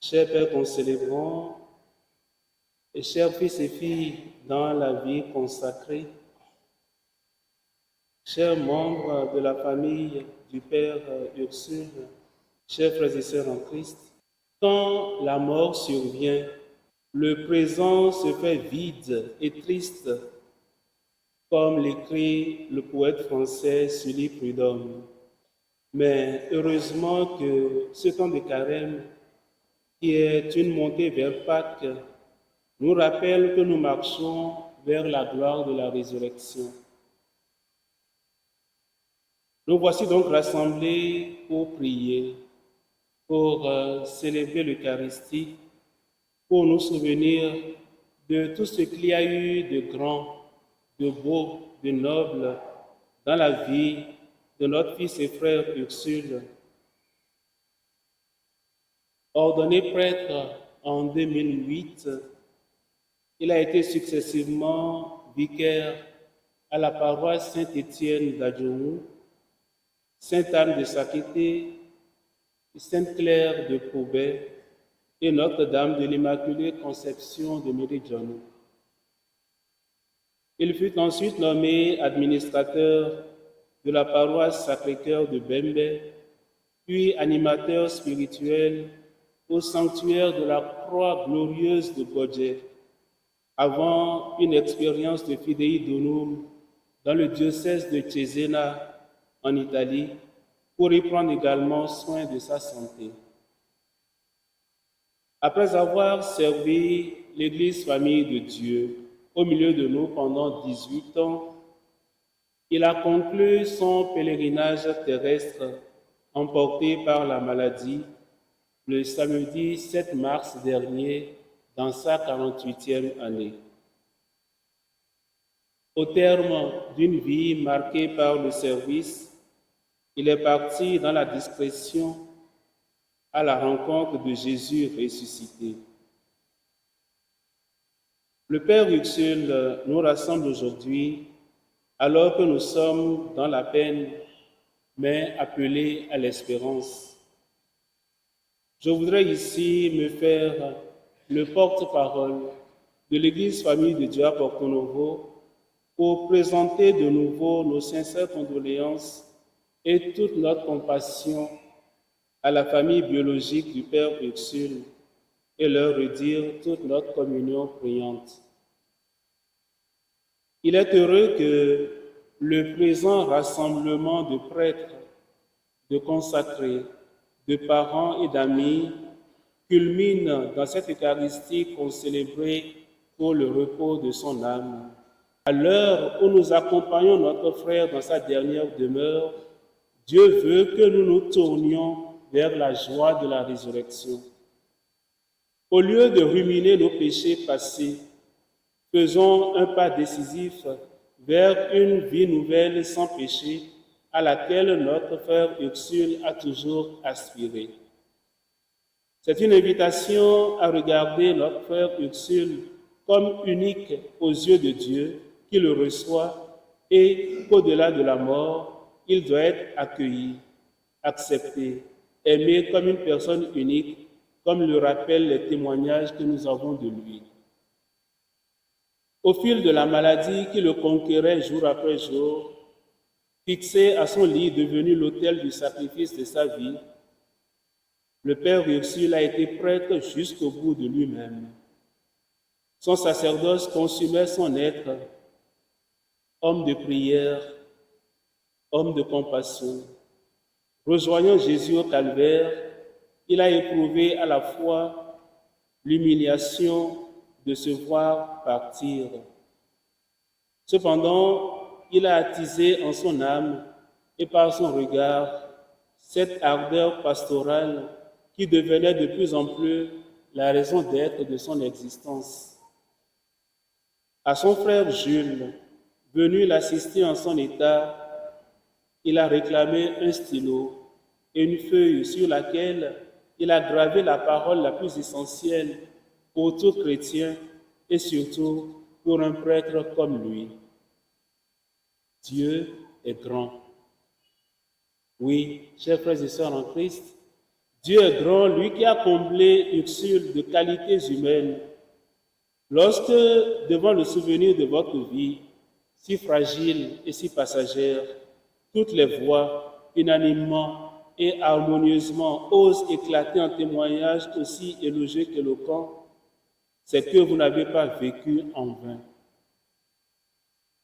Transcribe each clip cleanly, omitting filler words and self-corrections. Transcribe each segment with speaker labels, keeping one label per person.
Speaker 1: Chers pères concélébrants et chers fils et filles dans la vie consacrée, chers membres de la famille du Père Ursule, chers frères et sœurs en Christ, quand la mort survient, le présent se fait vide et triste, comme l'écrit le poète français Sully Prudhomme. Mais heureusement que ce temps de carême, qui est une montée vers Pâques, nous rappelle que nous marchons vers la gloire de la résurrection. Nous voici donc rassemblés pour prier, pour célébrer l'Eucharistie, pour nous souvenir de tout ce qu'il y a eu de grand, de beau, de noble dans la vie de notre fils et frère Ursule. Ordonné prêtre en 2008, il a été successivement vicaire à la paroisse Saint-Étienne d'Adjoumou, Sainte-Anne de Sakété, Sainte-Claire de Poubet et Notre-Dame de l'Immaculée Conception de Méridiono. Il fut ensuite nommé administrateur de la paroisse Sacré-Cœur de Bembe, puis animateur spirituel au sanctuaire de la Croix glorieuse de Bodje, avant une expérience de Fidei Donum dans le diocèse de Cesena, en Italie, pour y prendre également soin de sa santé. Après avoir servi l'Église famille de Dieu au milieu de nous pendant 18 ans, il a conclu son pèlerinage terrestre emporté par la maladie le samedi 7 mars dernier dans sa 48e année. Au terme d'une vie marquée par le service, il est parti dans la discrétion à la rencontre de Jésus ressuscité. Le Père Ursule nous rassemble aujourd'hui alors que nous sommes dans la peine, mais appelés à l'espérance. Je voudrais ici me faire le porte-parole de l'Église Famille de Dieu à Porto Novo pour présenter de nouveau nos sincères condoléances et toute notre compassion à la famille biologique du Père Ursule et leur redire toute notre communion priante. Il est heureux que le présent rassemblement de prêtres, de consacrés, de parents et d'amis culmine dans cette Eucharistie qu'on célébrait pour le repos de son âme. À l'heure où nous accompagnons notre frère dans sa dernière demeure, Dieu veut que nous nous tournions vers la joie de la résurrection. Au lieu de ruminer nos péchés passés, faisons un pas décisif vers une vie nouvelle sans péché à laquelle notre frère Ursule a toujours aspiré. C'est une invitation à regarder notre frère Ursule comme unique aux yeux de Dieu qui le reçoit et qu'au-delà de la mort, il doit être accueilli, accepté, aimé comme une personne unique, comme le rappellent les témoignages que nous avons de lui. Au fil de la maladie qui le conquérait jour après jour, fixé à son lit devenu l'autel du sacrifice de sa vie, le Père Ursule a été prêtre jusqu'au bout de lui-même. Son sacerdoce consumait son être, homme de prière, homme de compassion. Rejoignant Jésus au calvaire, il a éprouvé à la fois l'humiliation de se voir partir. Cependant, il a attisé en son âme et par son regard cette ardeur pastorale qui devenait de plus en plus la raison d'être de son existence. À son frère Jules, venu l'assister en son état, il a réclamé un stylo et une feuille sur laquelle il a gravé la parole la plus essentielle pour tout chrétien et surtout pour un prêtre comme lui. Dieu est grand. Oui, chers frères et sœurs en Christ, Dieu est grand, lui qui a comblé Ursule de qualités humaines. Lorsque, devant le souvenir de votre vie, si fragile et si passagère, toutes les voix, unanimement et harmonieusement, osent éclater en témoignage aussi élogieux qu'éloquent, c'est que vous n'avez pas vécu en vain.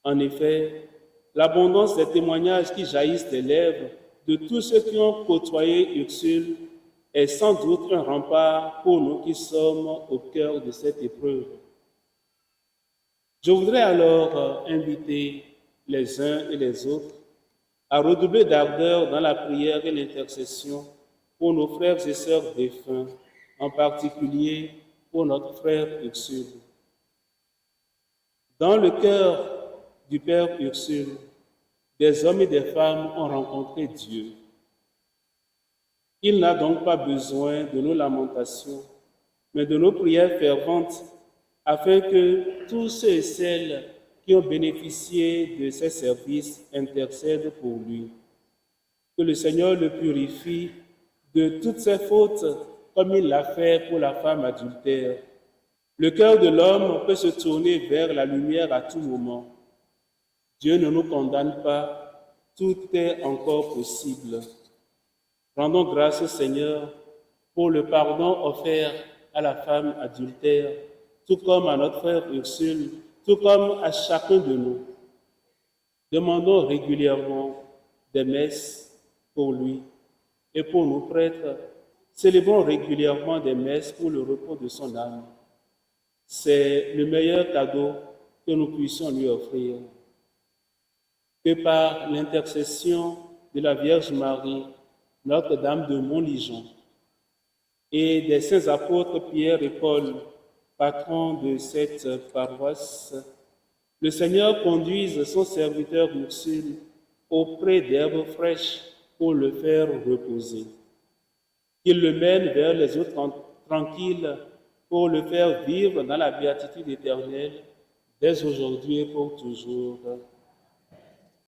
Speaker 1: En effet, l'abondance des témoignages qui jaillissent des lèvres de tous ceux qui ont côtoyé Ursule est sans doute un rempart pour nous qui sommes au cœur de cette épreuve. Je voudrais alors inviter les uns et les autres à redoubler d'ardeur dans la prière et l'intercession pour nos frères et sœurs défunts, en particulier pour notre frère Ursule. Dans le cœur du Père Ursule, des hommes et des femmes ont rencontré Dieu. Il n'a donc pas besoin de nos lamentations, mais de nos prières ferventes, afin que tous ceux et celles qui ont bénéficié de ses services intercèdent pour lui. Que le Seigneur le purifie de toutes ses fautes, comme il l'a fait pour la femme adultère. Le cœur de l'homme peut se tourner vers la lumière à tout moment. Dieu ne nous condamne pas, tout est encore possible. Rendons grâce au Seigneur pour le pardon offert à la femme adultère, tout comme à notre frère Ursule, tout comme à chacun de nous. Demandons régulièrement des messes pour lui et pour nos prêtres. Célébrons régulièrement des messes pour le repos de son âme. C'est le meilleur cadeau que nous puissions lui offrir. Que par l'intercession de la Vierge Marie, Notre-Dame de Montligeon, et des saints apôtres Pierre et Paul, patrons de cette paroisse, le Seigneur conduise son serviteur Ursule auprès d'herbes fraîches pour le faire reposer. Qu'il le mène vers les eaux tranquilles pour le faire vivre dans la béatitude éternelle, dès aujourd'hui et pour toujours.